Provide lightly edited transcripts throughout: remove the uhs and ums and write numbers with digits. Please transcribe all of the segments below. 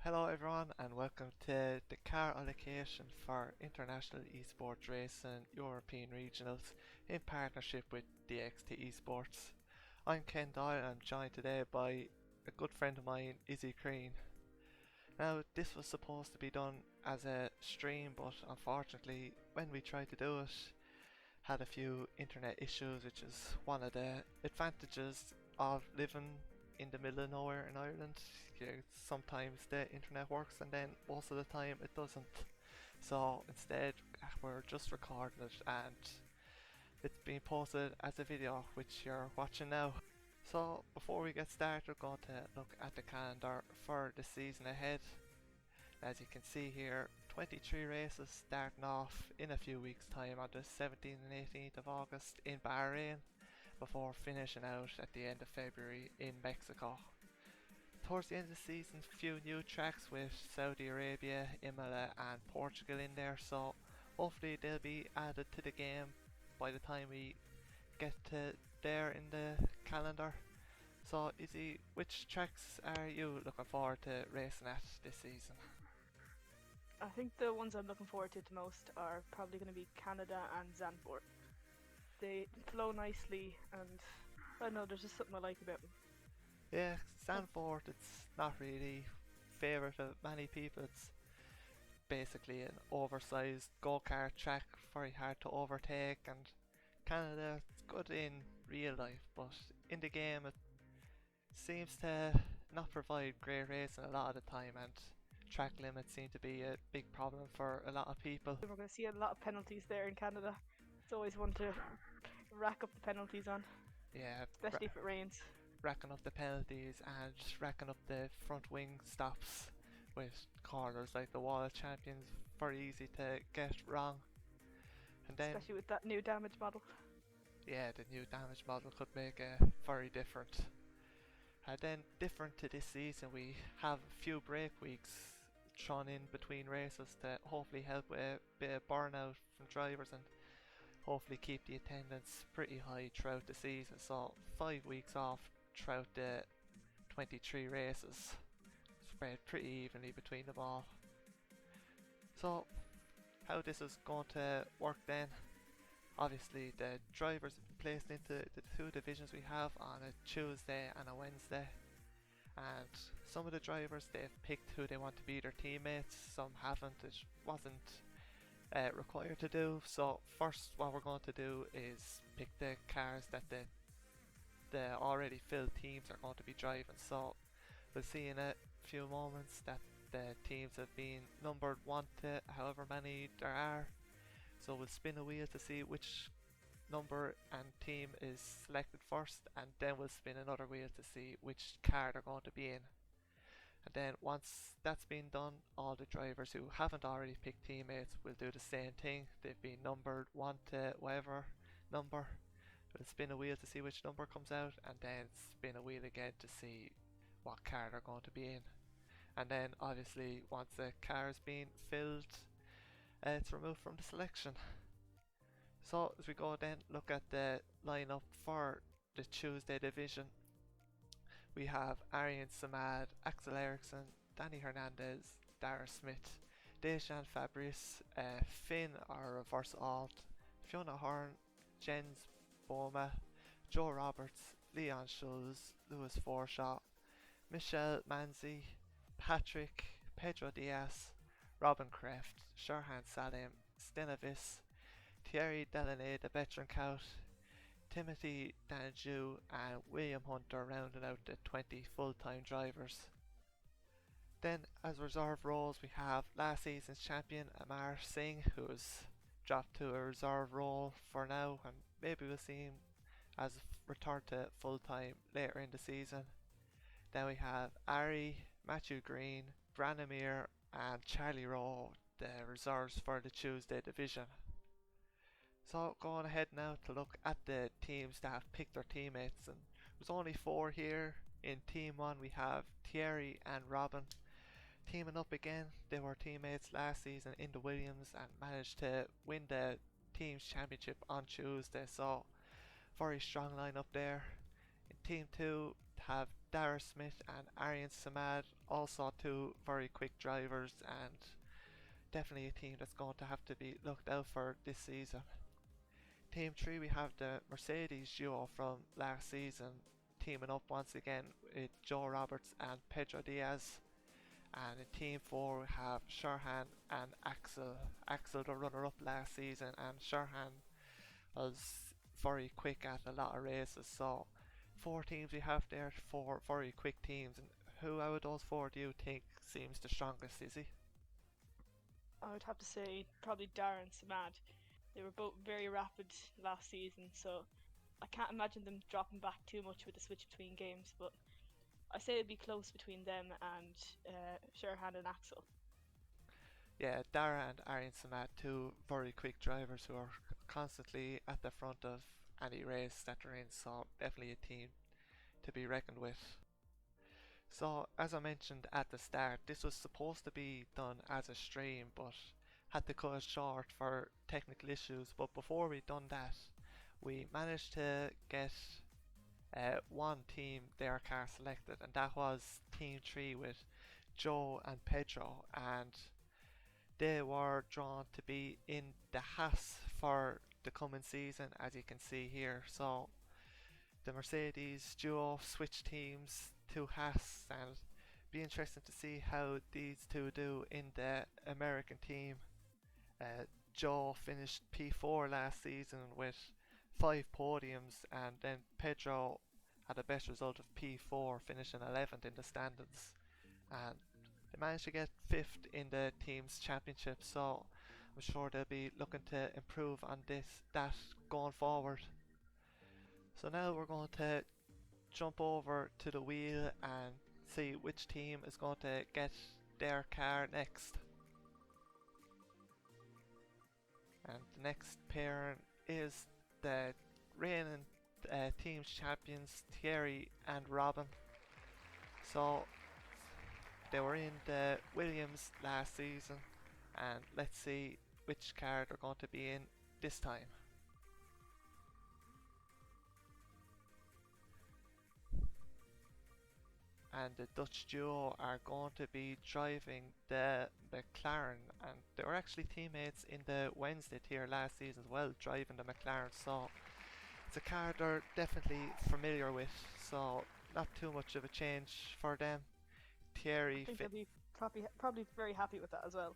Hello everyone and welcome to the car allocation for International Esports Racing European Regionals in partnership with DXT Esports. I'm Ken Doyle and I'm joined today by a good friend of mine, Izzy Crean. Now this was supposed to be done as a stream, but unfortunately when we tried to do it had a few internet issues, which is one of the advantages of living in the middle of nowhere in Ireland. Sometimes the internet works and then most of the time it doesn't. So instead we're just recording it and it's being posted as a video which you're watching now. So before we get started, we're going to look at the calendar for the season ahead. As you can see here, 23 races starting off in a few weeks time on the 17th and 18th of August in Bahrain, before finishing out at the end of February in Mexico. Towards the end of the season, a few new tracks with Saudi Arabia, Imola and Portugal in there, so hopefully they'll be added to the game by the time we get to there in the calendar. So Izzy, which tracks are you looking forward to racing at this season? I think the ones I'm looking forward to the most are probably going to be Canada and Zandvoort. They flow nicely and I don't know, there's just something I like about them. Yeah, Zandvoort, it's not really favourite of many people. It's basically an oversized go-kart track, very hard to overtake, and Canada, it's good in real life, but in the game it seems to not provide great racing a lot of the time, and track limits seem to be a big problem for a lot of people. We're going to see a lot of penalties there in Canada. It's always one to rack up the penalties on, Yeah, especially if it rains. racking up the penalties and racking up the front wing stops with corners like the Wall of Champions, very easy to get wrong. And then, especially with that new damage model. yeah, the new damage model could make it very different. And then, different to this season, we have a few break weeks thrown in between races to hopefully help with a bit of burnout from drivers and hopefully keep the attendance pretty high throughout the season. So 5 weeks off throughout the 23 races, spread pretty evenly between them all. So how this is going to work then, obviously the drivers are placed into the two divisions we have on a Tuesday and a Wednesday, and some of the drivers, they've picked who they want to be their teammates, some haven't. It wasn't required to do. So first what we're going to do is pick the cars that the already filled teams are going to be driving. So we'll see in a few moments that the teams have been numbered 1 to however many there are. So we'll spin a wheel to see which number and team is selected first, and then we'll spin another wheel to see which car they're going to be in. And then once that's been done, all the drivers who haven't already picked teammates will do the same thing. They've been numbered 1 to whatever number. We'll spin a wheel to see which number comes out, and then spin a wheel again to see what car they're going to be in. And then obviously once the car has been filled, it's removed from the selection. So as we go then look at the lineup for the Tuesday division, we have Aryan Samad, Axel Eriksson, Danny Hernandez, Dara Smith, Dejan Fabrice, Finn or Reverse Alt, Fiona Horn, Jens Boma, Joe Roberts, Leon Schulz, Lewis Forshaw, Michelle Manzi, Patrick, Pedro Diaz, Robin Kreft, Sharhan Salim, Stenovis, Thierry Delaney, the veteran Cout, Timothy Danju and William Hunter rounding out the 20 full-time drivers. Then as reserve roles we have last season's champion Amar Singh, who has dropped to a reserve role for now, and maybe we'll see him as return to full-time later in the season. Then we have Ari, Matthew Green, Branimir and Charlie Rowe, the reserves for the Tuesday division. So going ahead now to look at the teams that have picked their teammates, and there's only 4 here. In team 1 we have Thierry and Robin teaming up again. They were teammates last season in the Williams and managed to win the team's championship on Tuesday, so very strong line up there. In team 2 have Dara Smith and Aryan Samad also two very quick drivers and definitely a team that's going to have to be looked out for this season. Team 3 we have the Mercedes duo from last season teaming up once again with Joe Roberts and Pedro Diaz. And in Team 4 we have Sharhan and Axel. Axel the runner up last season and Sharhan was very quick at a lot of races. So four teams we have there, four very quick teams. And who out of those four do you think seems the strongest, Izzy? I would have to say probably Dara and Samad. They were both very rapid last season, so I can't imagine them dropping back too much with the switch between games. But I say it'd be close between them and Sherhan and Axel. Yeah, Dara and Aryan Samad, two very quick drivers who are constantly at the front of any race that they're in, so definitely a team to be reckoned with. So, as I mentioned at the start, this was supposed to be done as a stream, but had to cut it short for technical issues. But before we done that, we managed to get one team, their car selected, and that was Team 3 with Joe and Pedro, and they were drawn to be in the Haas for the coming season, as you can see here. So the Mercedes duo switch teams to Haas, and be interesting to see how these two do in the American team. Uh, Joe finished P4 last season with 5 podiums, and then Pedro had a best result of P4, finishing 11th in the standings, and they managed to get 5th in the team's championship. So I'm sure they'll be looking to improve on that going forward. So now we're going to jump over to the wheel and see which team is going to get their car next. And the next pair is the reigning team's champions Thierry and Robin. So they were in the Williams last season, and let's see which car they're going to be in this time. And the Dutch duo are going to be driving the McLaren, and they were actually teammates in the Wednesday tier last season as well, driving the McLaren. So it's a car they're definitely familiar with, so not too much of a change for them. I think they'll be probably very happy with that as well.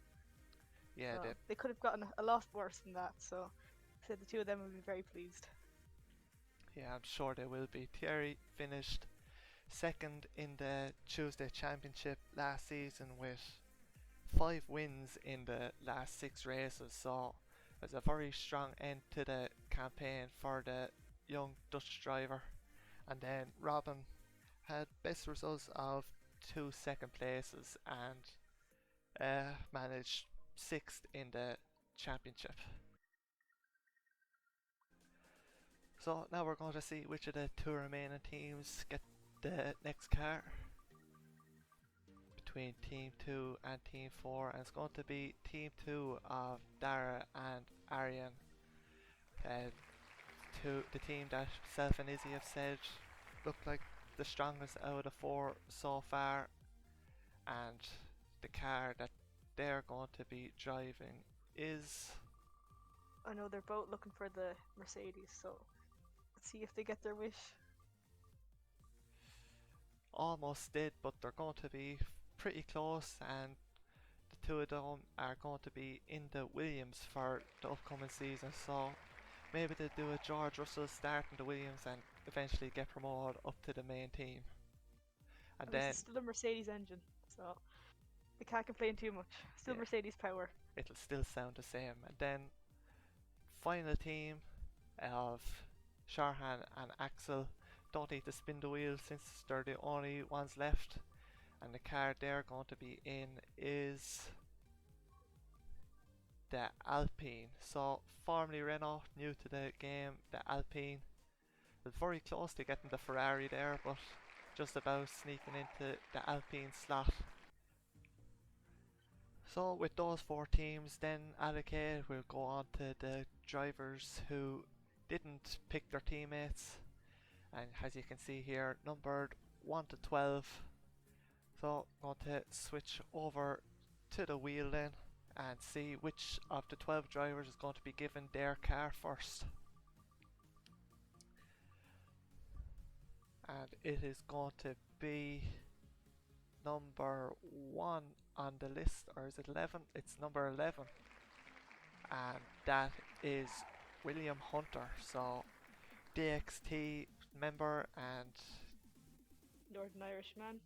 Yeah, so they could have gotten a lot worse than that, so I said the two of them would be very pleased. Yeah, I'm sure they will be. Thierry finished second in the Tuesday Championship last season with 5 wins in the last 6 races, so it was a very strong end to the campaign for the young Dutch driver. And then Robin had best results of 2 second places and managed 6th in the championship. So now we're going to see which of the 2 remaining teams get the next car between Team 2 and Team 4, and it's going to be Team 2 of Dara and Aryan. The team that Self and Izzy have said look like the strongest out of the 4 so far, and the car that they're going to be driving is... I know they're both looking for the Mercedes, so let's see if they get their wish. Almost did, but they're going to be pretty close, and the two of them are going to be in the Williams for the upcoming season. So maybe they'll do a George Russell start in the Williams and eventually get promoted up to the main team. And then it's still a Mercedes engine, so they can't complain too much. Still Mercedes power. It'll still sound the same. And then final team of Sharhan and Axel don't need to spin the wheel since they're the only ones left, and the car they're going to be in is the Alpine. So formerly Renault, new to the game, the Alpine. Was very close to getting the Ferrari there, but just about sneaking into the Alpine slot. So with those 4 teams then allocated, we'll go on to the drivers who didn't pick their teammates, and as you can see here, numbered 1 to 12. So I'm going to switch over to the wheel then and see which of the 12 drivers is going to be given their car first. And it is going to be number 1 on the list, or is it 11? It's number 11. And that is William Hunter. So DXT member and Northern Irishman.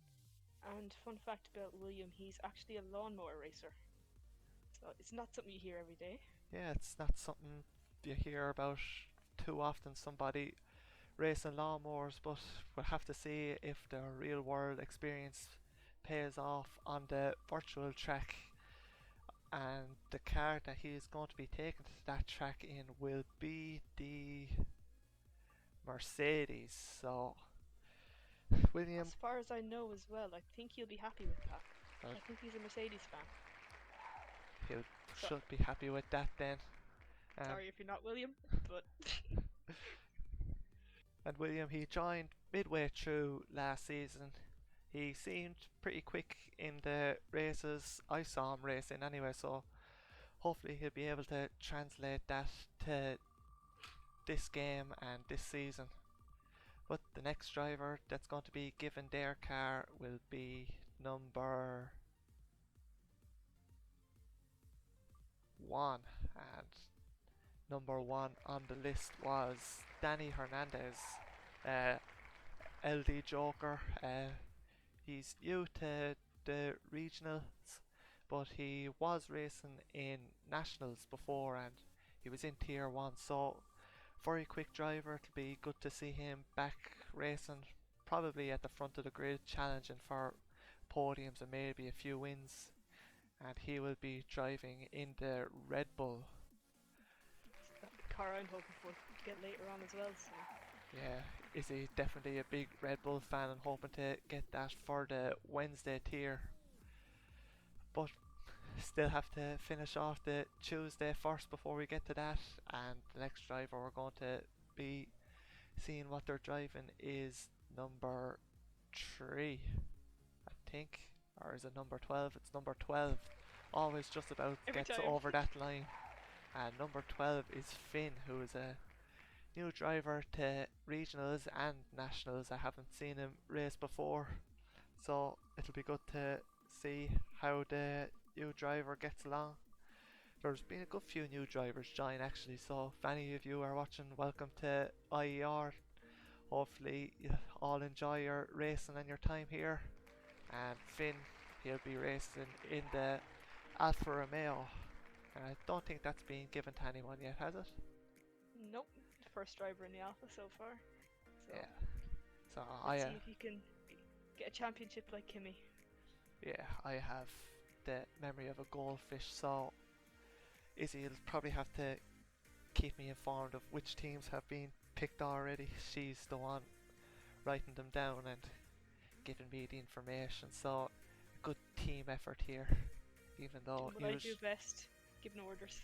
And fun fact about William, he's actually a lawnmower racer. So it's not something you hear every day. yeah, it's not something you hear about too often, somebody racing lawnmowers, but we'll have to see if the real world experience pays off on the virtual track. And the car that he is going to be taking to that track in will be the Mercedes. So William, As far as I know as well, I think you'll be happy with that. well, I think he's a Mercedes fan. he So, should be happy with that then. sorry if you're not William, but And William, he joined midway through last season. He seemed pretty quick in the races. I saw him racing anyway, so hopefully he'll be able to translate that to this game and this season. But the next driver that's going to be given their car will be number 1. And number 1 on the list was Danny Hernandez, LD Joker. He's new to the regionals, but he was racing in nationals before and he was in tier 1, so very quick driver. It'll be good to see him back racing, probably at the front of the grid, challenging for podiums and maybe a few wins. And he will be driving in the Red Bull. the car I'm hoping for to get later on as well. So Yeah, is he definitely a big Red Bull fan and hoping to get that for the Wednesday tier. But still have to finish off the Tuesday first before we get to that. And the next driver we're going to be seeing what they're driving is number 3, I think. Or is it number 12? It's number 12. Always just about every gets time. over that line. And number 12 is Finn, who is a new driver to regionals and nationals. I haven't seen him race before, so it'll be good to see how the new driver gets along. There's been a good few new drivers join actually, so if any of you are watching, welcome to IER. Hopefully you all enjoy your racing and your time here. And Finn, he'll be racing in the Alfa Romeo. And I don't think that's been given to anyone yet, has it? Nope, first driver in the Alpha so far. So Yeah. So let's see if you can get a championship like Kimmy. yeah, I have the memory of a goldfish, so Izzy'll probably have to keep me informed of which teams have been picked already. She's the one writing them down and giving me the information, so good team effort here, even though What I do best, giving orders.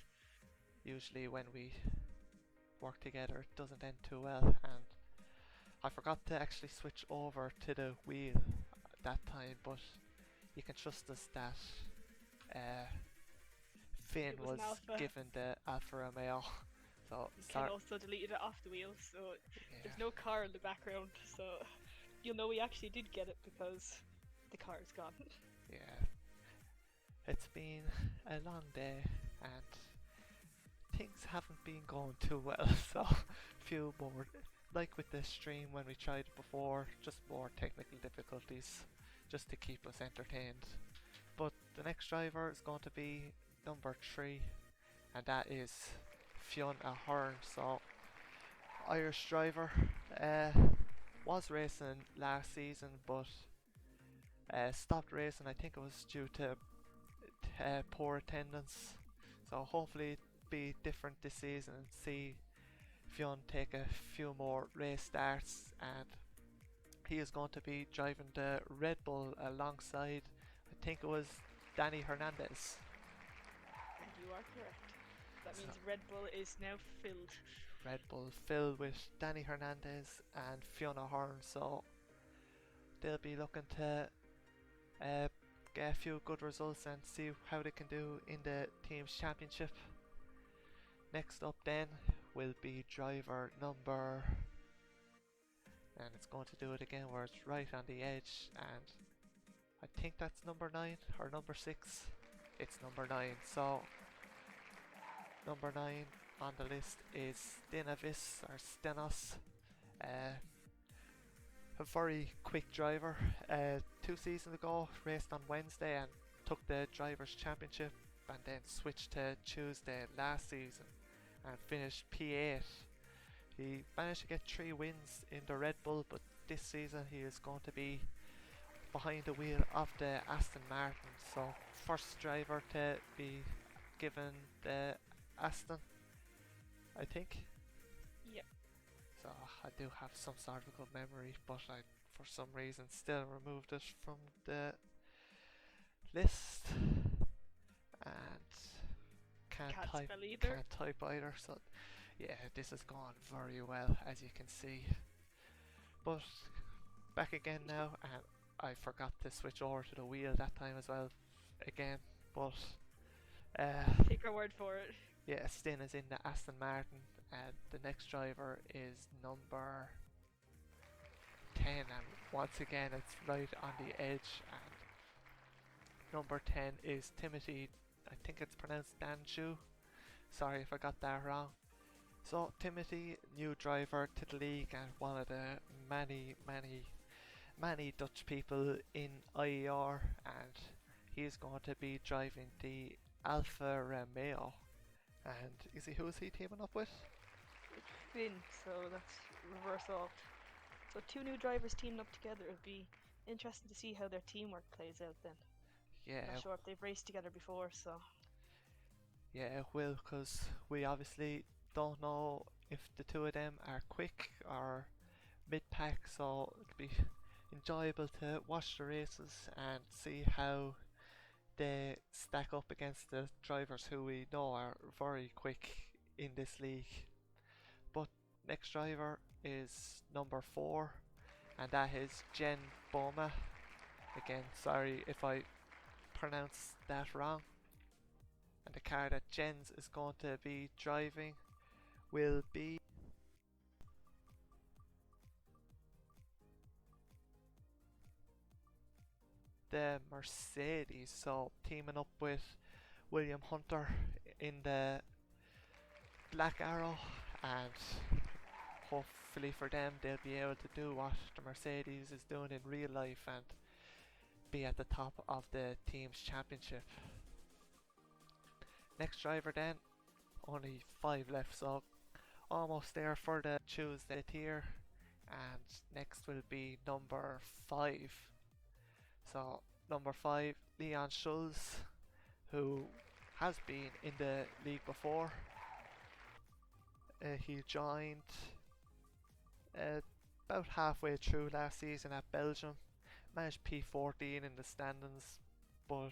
usually when we work together it doesn't end too well. And I forgot to actually switch over to the wheel that time, but you can trust us that Finn was given the Alfa Romeo. So You can also delete it off the wheel, so there's no car in the background, so you'll know we actually did get it because the car is gone. Yeah, it's been a long day and things haven't been going too well, so a few more, like with the stream when we tried it before, just more technical difficulties just to keep us entertained. But the next driver is going to be number 3, and that is Fiona Hearn. So Irish driver, was racing last season but stopped racing. I think it was due to poor attendance, so hopefully it'll be different this season and see Fionn take a few more race starts. And he is going to be driving the Red Bull alongside, I think it was Danny Hernandez. And you are correct. That means Red Bull is now filled. Red Bull filled with Danny Hernandez and Fiona Hearn, so they'll be looking to get a few good results and see how they can do in the team's championship. Next up then will be driver number, and it's going to do it again where it's right on the edge, and I think that's number 9 or number 6. It's number 9. So number 9 on the list is Stinavis or Stenos. A very quick driver. 2 seasons ago raced on Wednesday and took the Drivers' Championship, and then switched to Tuesday last season and finished P8. He managed to get 3 wins in the Red Bull, but this season he is going to be behind the wheel of the Aston Martin. So first driver to be given the Aston, I think. Yep. So I do have some sort of a good memory, but I, for some reason, still removed it from the list, and can't type either. So yeah, this has gone very well, as you can see. But back again now, and I forgot to switch over to the wheel that time as well, again. But take our word for it. yeah, Stin is in the Aston Martin, and the next driver is number 10, and once again it's right on the edge, and number 10 is Timothy, I think it's pronounced Danju, sorry if I got that wrong. So Timothy, new driver to the league and one of the many Dutch people in IER, and he's going to be driving the Alfa Romeo. And who is he teaming up with? Finn, so that's reverse off. So 2 new drivers teaming up together. It'd be interesting to see how their teamwork plays out then. Yeah. I'm not sure if they've raced together before, so. Yeah, it will, because we obviously don't know if the 2 of them are quick or mid-pack, so it'll be enjoyable to watch the races and see how they stack up against the drivers who we know are very quick in this league. But next driver is number 4, and that is Jen Boma. Again, sorry if I pronounced that wrong. And the car that Jens is going to be driving will be the Mercedes, so teaming up with William Hunter in the Black Arrow, and hopefully for them they'll be able to do what the Mercedes is doing in real life and be at the top of the team's championship. Next driver then, only 5 left, so almost there for the Tuesday tier, and next will be number 5. So number 5, Leon Schulz, who has been in the league before. He joined about halfway through last season at Belgium, managed P14 in the standings, but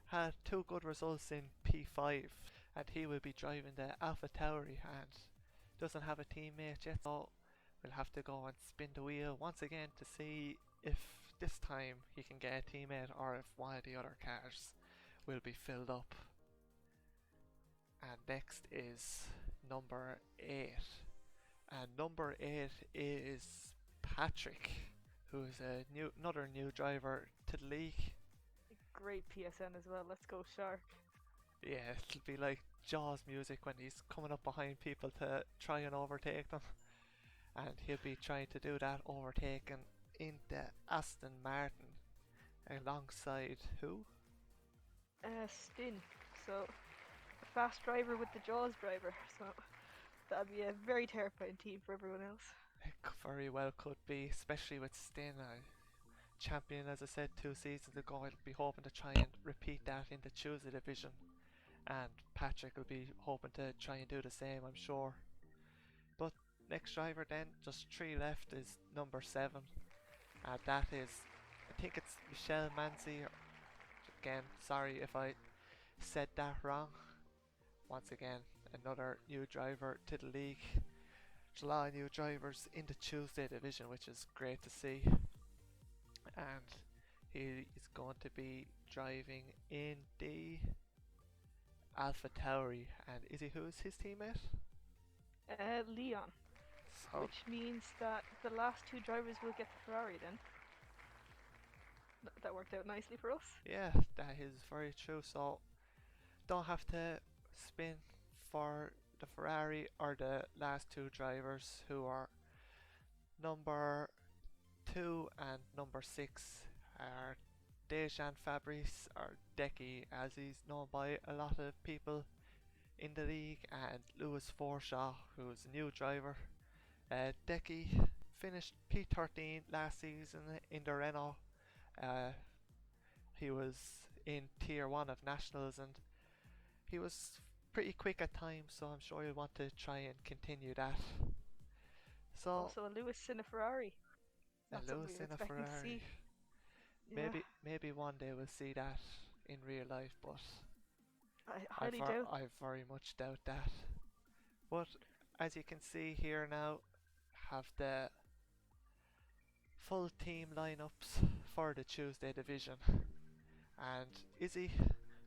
had 2 good results in P5, and he will be driving the Alpha Tauri and doesn't have a teammate yet, so we'll have to go and spin the wheel once again to see if this time he can get a teammate or if one of the other cars will be filled up. And next is number 8, and number 8 is Patrick, who is another new driver to the league. Great PSN as well, let's go Shark. Yeah, it'll be like Jaws music when he's coming up behind people to try and overtake them, and he'll be trying to do that overtaking in the Aston Martin alongside who? Stin, so a fast driver with the Jaws driver, so that'd be a very terrifying team for everyone else. It very well could be, especially with Stin, champion as I said 2 seasons ago. I'll be hoping to try and repeat that in the Tuesday division, and Patrick will be hoping to try and do the same, I'm sure. But next driver then, just 3 left, is number 7, and that is, I think it's Michelle Manzi. Again, sorry if I said that wrong. Once again, another new driver to the league. There's a lot of new drivers in the Tuesday division, which is great to see. And He is going to be driving in the Alpha Tauri, and is he who's his teammate? Leon, So which means that the last two drivers will get the Ferrari then. That worked out nicely for us. yeah, that is very true. So don't have to spin for the Ferrari or the last two drivers who are number 2 and number 6 are Dejan Fabrice or Decky as he's known by a lot of people in the league, and Lewis Forshaw who's a new driver. Decky finished P13 last season in the Renault. Uh, he was in tier 1 of nationals and he was pretty quick at times, so I'm sure you'll want to try and continue that. So, Also, a Lewis in a Ferrari. Not something we Lewis were in a expecting to Ferrari. see. Yeah, Maybe one day we'll see that in real life, but I highly doubt. I very much doubt that. But as you can see here now, have the full team lineups for the Tuesday division. And Izzy,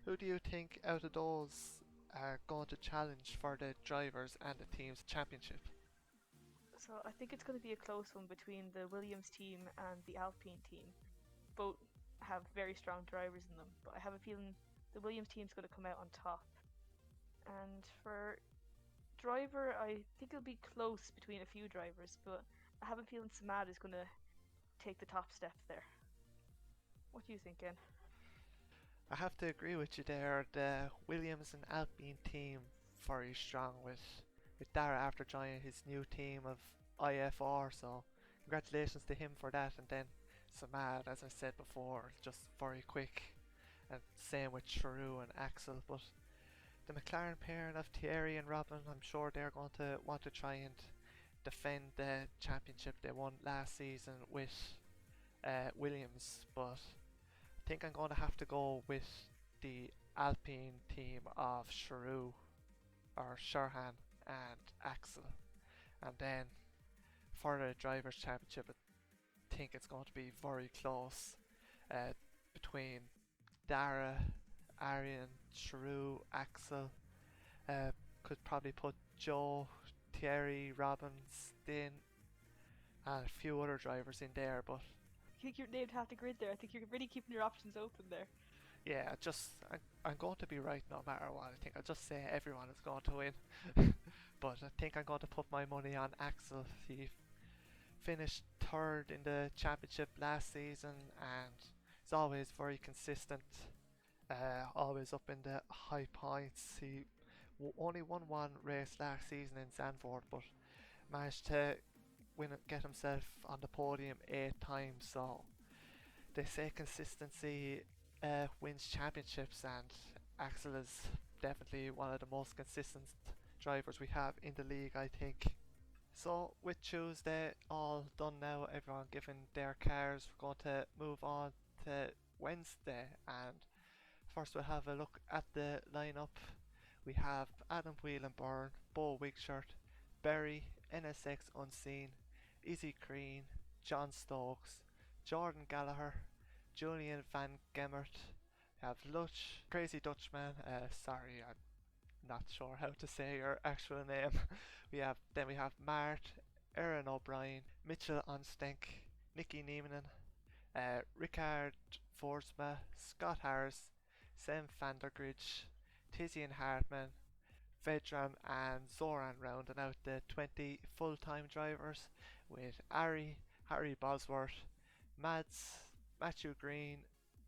who do you think out of those are going to challenge for the drivers and the team's championship? So I think it's going to be a close one between the Williams team and the Alpine team. Both have very strong drivers in them, but I have a feeling the Williams team's going to come out on top. And for driver, I think it'll be close between a few drivers, but I have a feeling Samad is going to take the top step there. What do you think, Ken? I have to agree with you there. The Williams and Alpine team very strong with Dara after joining his new team of IFR. So congratulations to him for that. And then Samad, as I said before, just very quick. And same with Shrew and Axel. But the McLaren pairing of Thierry and Robin, I'm sure they're going to want to try and defend the championship they won last season with Williams. But I think I'm going to have to go with the Alpine team of Shrew or Sherhan and Axel. And then for the Drivers' Championship, I think it's going to be very close between Dara, Arian, Shrew, Axel. Could probably put Joe, Thierry, Robbins, Din, and a few other drivers in there, but I think you're named half the grid there. I think you're really keeping your options open there. yeah, I'm going to be right no matter what. I think I'll just say everyone is going to win. But I think I'm going to put my money on Axel. He finished third in the championship last season and he's always very consistent. Always up in the high points. He only won one race last season in Zandvoort, but managed to get himself on the podium 8 times. So they say consistency wins championships, and Axel is definitely one of the most consistent drivers we have in the league, I think. So with Tuesday all done now, everyone given their cars, we're going to move on to Wednesday, and first we'll have a look at the lineup. We have Adam Wheelenburn, Bo Wigshirt, Berry, NSX Unseen, Izzy Crean, John Stokes, Jordan Gallagher, Julian Van Gemmert. We have Lutch, Crazy Dutchman. Sorry, I'm not sure how to say your actual name. We have Mart, Aaron O'Brien, Mitchell Onstenk, Nicky Niemann, Ricard Forsma, Scott Harris, Sam Vandergridge, Tizian Hartman, Vedran and Zoran rounding out the 20 full-time drivers, with Harry Bosworth, Mads, Matthew Green,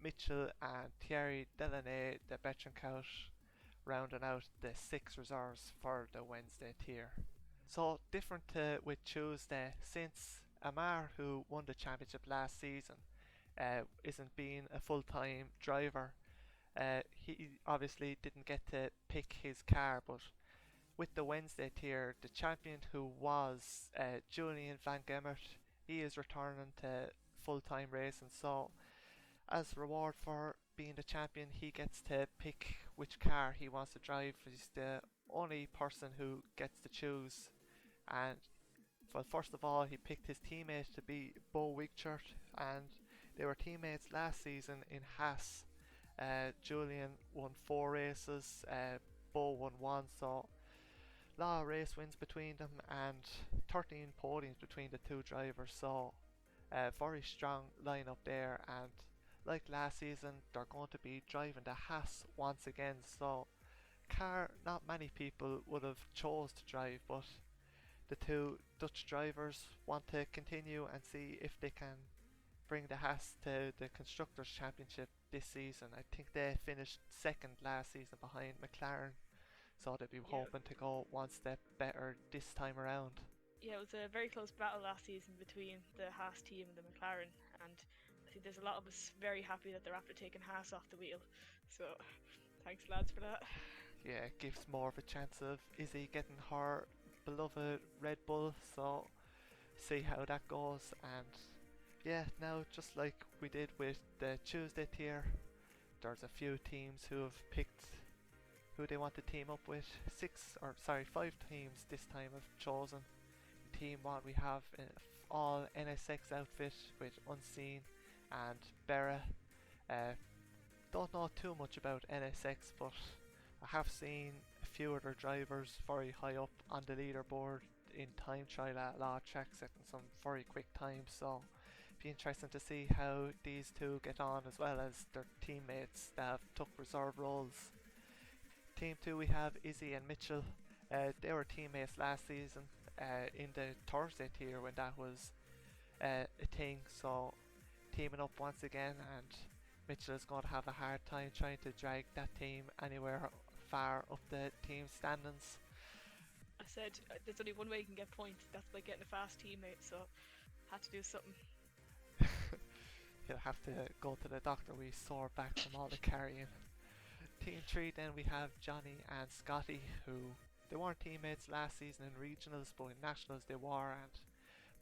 Mitchell and Thierry Delaney, the Betchencout, rounding out the 6 reserves for the Wednesday tier. So different with Tuesday, since Amar, who won the championship last season, isn't being a full-time driver. He obviously didn't get to pick his car, but with the Wednesday tier, the champion who was Julian Van Gemmert, he is returning to full-time racing. So as reward for being the champion, he gets to pick which car he wants to drive. He's the only person who gets to choose. And well, first of all, he picked his teammate to be Bo Wigshirt, and they were teammates last season in Haas. Julian won 4 races, Bo won one, so a lot of race wins between them and 13 podiums between the two drivers. So very strong lineup there, and like last season, they're going to be driving the Haas once again. So car not many people would have chose to drive, but the two Dutch drivers want to continue and see if they can bring the Haas to the Constructors' Championship this season. I think they finished second last season behind McLaren, so they'll be Yeah, hoping to go one step better this time around. yeah, it was a very close battle last season between the Haas team and the McLaren, and I think there's a lot of us very happy that they're after taking Haas off the wheel. So, thanks lads for that. Yeah, it gives more of a chance of Izzy getting her beloved Red Bull, so see how that goes. And yeah, now just like we did with the Tuesday tier, there's a few teams who have picked who they want to team up with. 5 teams this time have chosen. Team 1 we have an all NSX outfit with Unseen and Bera. Uh, don't know too much about NSX, but I have seen a few other drivers very high up on the leaderboard in time trial at a lot of tracks, setting some very quick times. So it'd be interesting to see how these two get on, as well as their teammates that have took reserve roles. Team 2 we have Izzy and Mitchell. They were teammates last season in the Thursday tier when that was a thing. So teaming up once again, and Mitchell is going to have a hard time trying to drag that team anywhere far up the team standings. I said there's only one way you can get points, that's by getting a fast teammate, so had to do something. He'll have to go to the doctor with his sore back from all the carrying. Team 3 then we have Johnny and Scotty, who they weren't teammates last season in regionals, but in nationals they were, and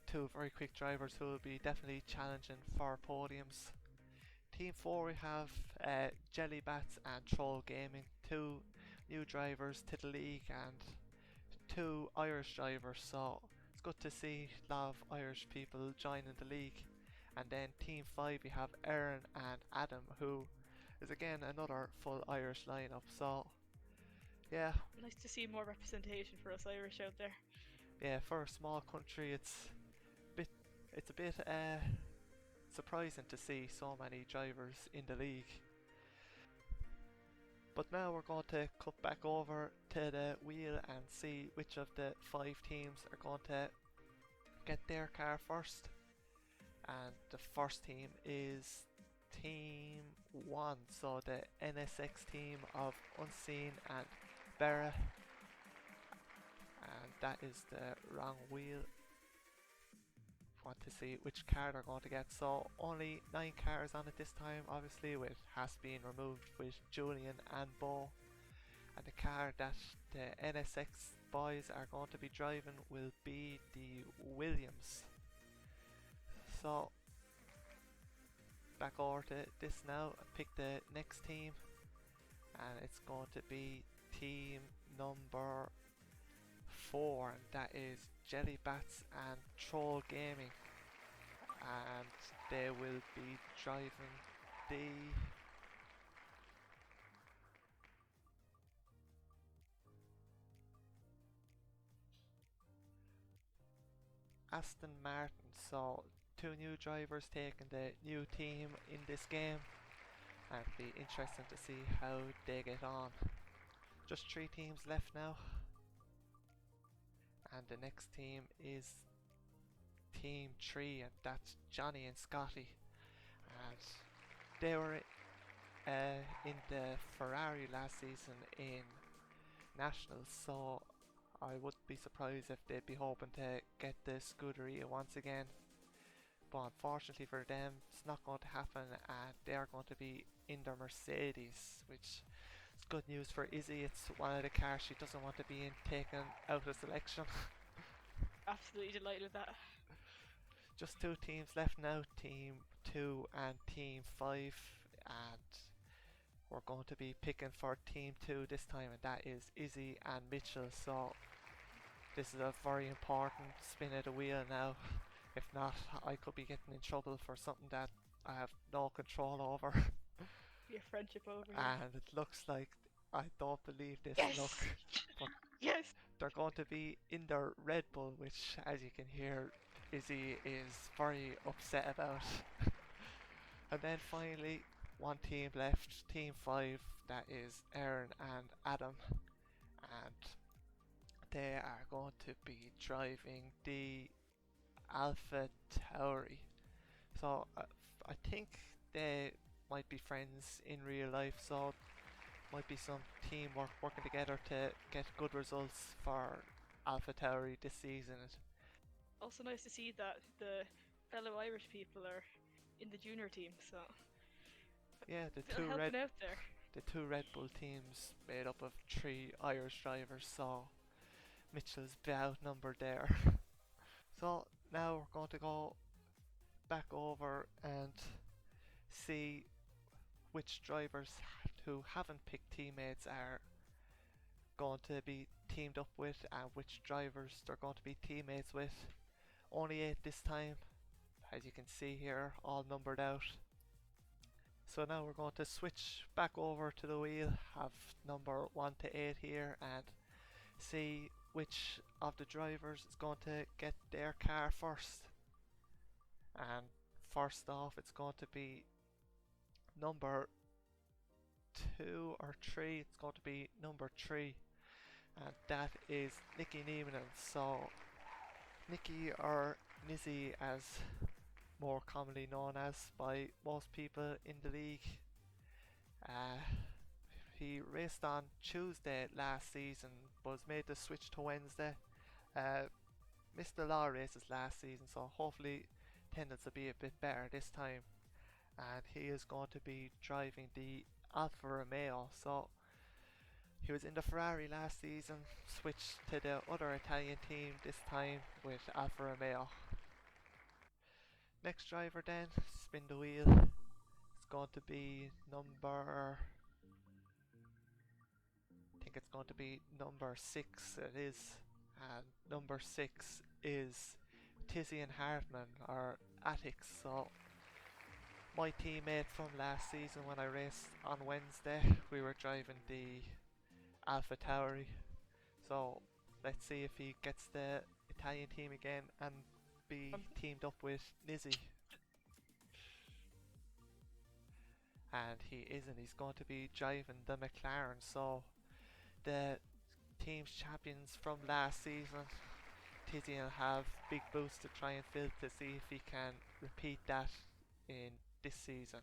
two very quick drivers who will be definitely challenging for podiums. Team 4 we have Jellybats and Troll Gaming, two new drivers to the league and two Irish drivers, so it's good to see a lot of Irish people joining the league. And then Team 5 we have Aaron and Adam, who is again another full Irish lineup. So yeah, Nice to see more representation for us Irish out there. yeah, for a small country bit it's a bit surprising to see so many drivers in the league. But now we're going to cut back over to the wheel and see which of the 5 teams are going to get their car first. And the first team is Team 1, so the NSX team of Unseen and Bera. And that is the wrong wheel. Want to see which car they're going to get. So only 9 cars on it this time, obviously, with Haas being removed with Julian and Bo. And the car that the NSX boys are going to be driving will be the Williams. So back over to this now. Pick the next team, and it's going to be team number 4, and that is Jellybats and Troll Gaming, and they will be driving the Aston Martin. So 2 new drivers taking the new team in this game, and it'll be interesting to see how they get on. Just 3 teams left now, and the next team is Team 3, and that's Johnny and Scotty. And they were in the Ferrari last season in Nationals, so I wouldn't be surprised if they'd be hoping to get the Scuderia once again. But unfortunately for them, it's not going to happen, and they are going to be in their Mercedes, which is good news for Izzy. It's one of the cars she doesn't want to be in, taken out of selection. Absolutely delighted with that. Just 2 teams left now, Team 2 and Team 5, and we're going to be picking for Team 2 this time, and that is Izzy and Mitchell. So this is a very important spin of the wheel now. If not, I could be getting in trouble for something that I have no control over. Your friendship over here. And it looks like, I don't believe this look, Yes! but Yes! they're going to be in their Red Bull, which, as you can hear, Izzy is very upset about. And then finally, one team left, Team 5, that is Aaron and Adam, and they are going to be driving the Alpha Tauri. So I think they might be friends in real life, so might be some teamwork working together to get good results for Alpha Tauri this season. Also nice to see that the fellow Irish people are in the junior team, so Yeah, still helping out there. the two Red Bull teams made up of three Irish drivers, so Mitchell's a bit outnumbered there. So now we're going to go back over and see which drivers who haven't picked teammates are going to be teamed up with and which drivers they're going to be teammates with. Only 8 this time, as you can see here, all numbered out. So now we're going to switch back over to the wheel, have number 1 to 8 here, and see which of the drivers is going to get their car first. And first off, it's going to be number 2 or 3. It's going to be number 3, and that is Nicky Niemann. So Nicky, or Nizzy as more commonly known as by most people in the league. Uh, he raced on Tuesday last season, but was made the switch to Wednesday. Missed a lot of races last season, so hopefully attendance will be a bit better this time. And he is going to be driving the Alfa Romeo. So he was in the Ferrari last season, switched to the other Italian team this time with Alfa Romeo. Next driver then, spin the wheel. It's going to be number, I think it's going to be number 6. It is. And number 6 is Tizian Hartman, or Attic. So my teammate from last season when I raced on Wednesday, we were driving the Alpha Tauri. So let's see if he gets the Italian team again and be teamed up with Nizzy. And he isn't. He's going to be driving the McLaren. So the team's champions from last season, Tizian will have big boosts to try and fill to see if he can repeat that in this season.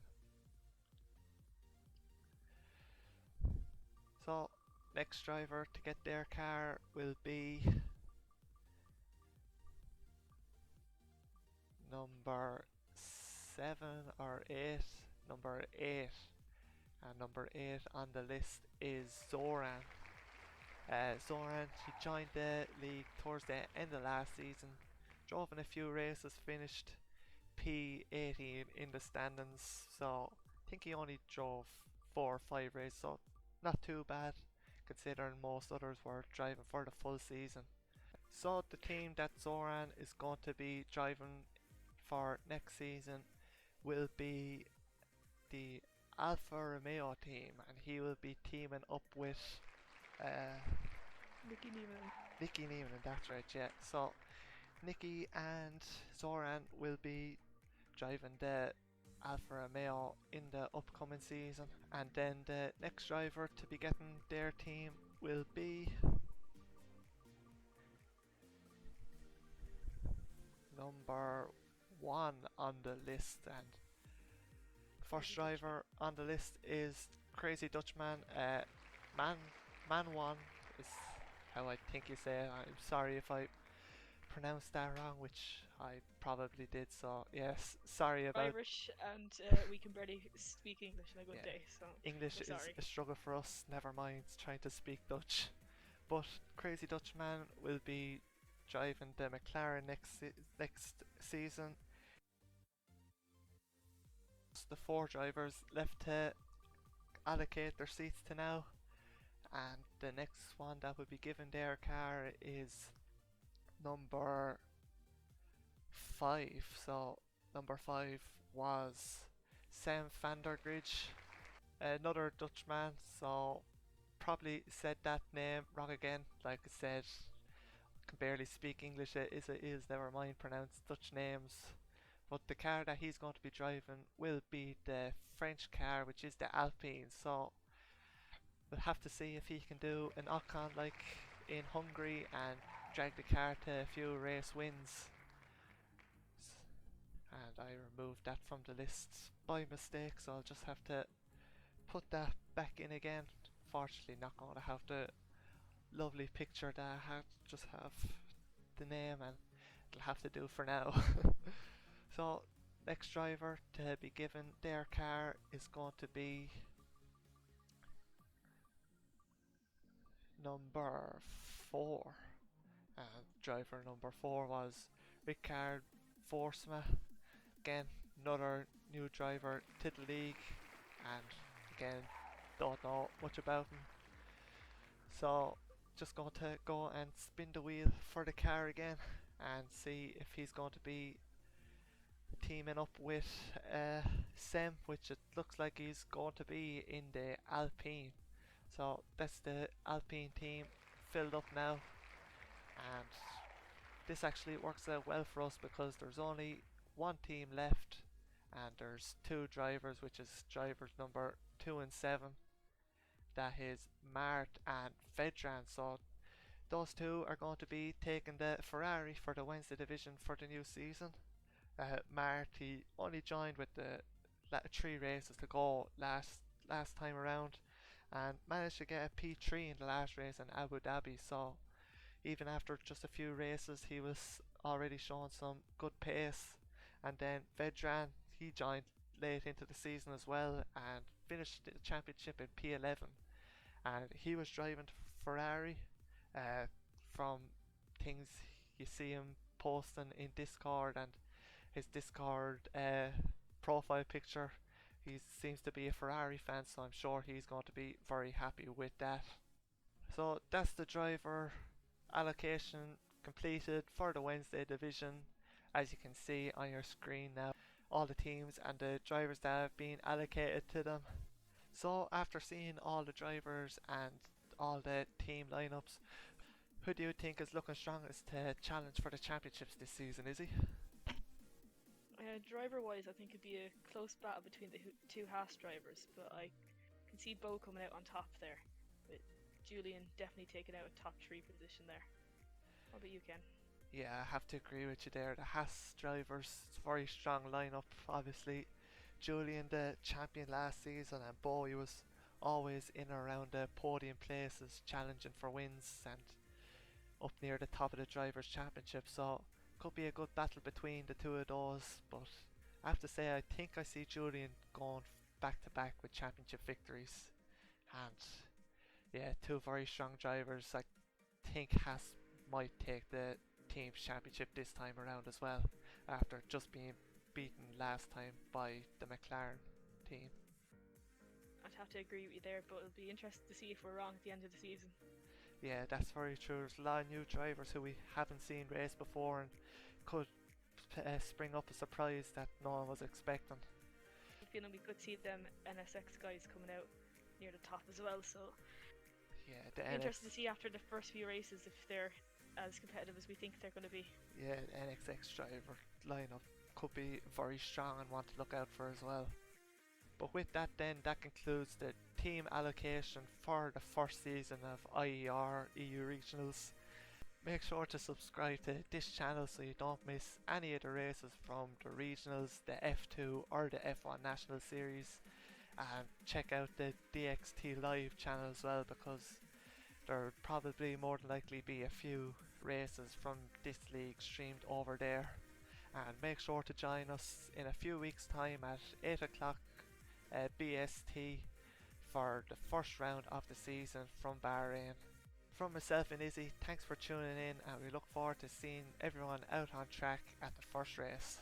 So next driver to get their car will be number 7 or 8. Number 8. And number 8 on the list is Zoran. Zoran, he joined the league towards the end of last season, drove in a few races, finished P18 in the standings, so I think he only drove 4 or 5 races, so not too bad considering most others were driving for the full season. So the team that Zoran is going to be driving for next season will be the Alfa Romeo team, and he will be teaming up with Nicky Niemann. Nicky Niemann, that's right, yeah. So Nicky and Zoran will be driving the Alfa Romeo in the upcoming season, and then the next driver to be getting their team will be number 1 on the list. And first driver on the list is Crazy Dutchman. Man 1 is how I think you say it. I'm sorry if I pronounced that wrong, which I probably did, so yes, sorry about Irish, and we can barely speak English in a good day, so English is sorry. a struggle for us, never mind trying to speak Dutch. But Crazy Dutchman will be driving the McLaren next season. It's the 4 drivers left to allocate their seats to now, and the next one that will be given their car is number 5. So number 5 was Sam van der Gridge, another Dutchman, so probably said that name wrong again. Like I said, can barely speak English as it is, never mind pronounce Dutch names. But the car that he's going to be driving will be the French car, which is the Alpine. So we'll have to see if he can do an Ocon like in Hungary and drag the car to a few race wins. And I removed that from the list by mistake, so I'll just have to put that back in again. Fortunately, not going to have the lovely picture that I had, just have the name, and it'll have to do for now. So, next driver to be given their car is going to be number 4. And driver number 4 was Ricard Forsma. Again, another new driver to the league, and again, don't know much about him. So, just going to go and spin the wheel for the car again and see if he's going to be teaming up with Sem, which it looks like he's going to be in the Alpine. So that's the Alpine team filled up now, and this actually works out well for us because there's only one team left and there's 2 drivers, which is drivers number 2 and 7. That is Mart and Vedran. So those 2 are going to be taking the Ferrari for the Wednesday division for the new season. Mart, he only joined with the 3 races to go last time around, and managed to get a P3 in the last race in Abu Dhabi. So even after just a few races, he was already showing some good pace. And then Vedran, he joined late into the season as well and finished the championship in P11. And he was driving Ferrari. From things you see him posting in Discord and his Discord profile picture, he seems to be a Ferrari fan, so I'm sure he's going to be very happy with that. So that's the driver allocation completed for the Wednesday division. As you can see on your screen now, all the teams and the drivers that have been allocated to them. So after seeing all the drivers and all the team lineups, who do you think is looking strongest to challenge for the championships this season, Izzy? Driver-wise, I think it'd be a close battle between the 2 Haas drivers, but I can see Bo coming out on top there, with Julian definitely taking out a top 3 position there. What about you, Ken? Yeah, I have to agree with you there. The Haas drivers, very strong lineup. Obviously, Julian, the champion last season, and Bo, he was always in and around the podium places, challenging for wins and up near the top of the drivers' championship. So could be a good battle between the 2 of those. But I have to say, I think I see Julian going back to back with championship victories. And yeah, 2 very strong drivers. I think Haas might take the team's championship this time around as well, after just being beaten last time by the McLaren team. I'd have to agree with you there, but it'll be interesting to see if we're wrong at the end of the season. Yeah, that's very true. There's a lot of new drivers who we haven't seen race before and could spring up a surprise that no one was expecting. I'm feeling we could see them NSX guys coming out near the top as well, so yeah, interesting to see after the first few races if they're as competitive as we think they're going to be. Yeah, the NXX driver lineup could be very strong and one to look out for as well. But with that then, that concludes the team allocation for the first season of IER EU Regionals. Make sure to subscribe to this channel so you don't miss any of the races from the Regionals, the F2 or the F1 National Series. And check out the DXT Live channel as well, because there'll probably more than likely be a few races from this league streamed over there. And make sure to join us in a few weeks time at 8 o'clock BST for the first round of the season from Bahrain. From myself and Izzy, thanks for tuning in, and we look forward to seeing everyone out on track at the first race.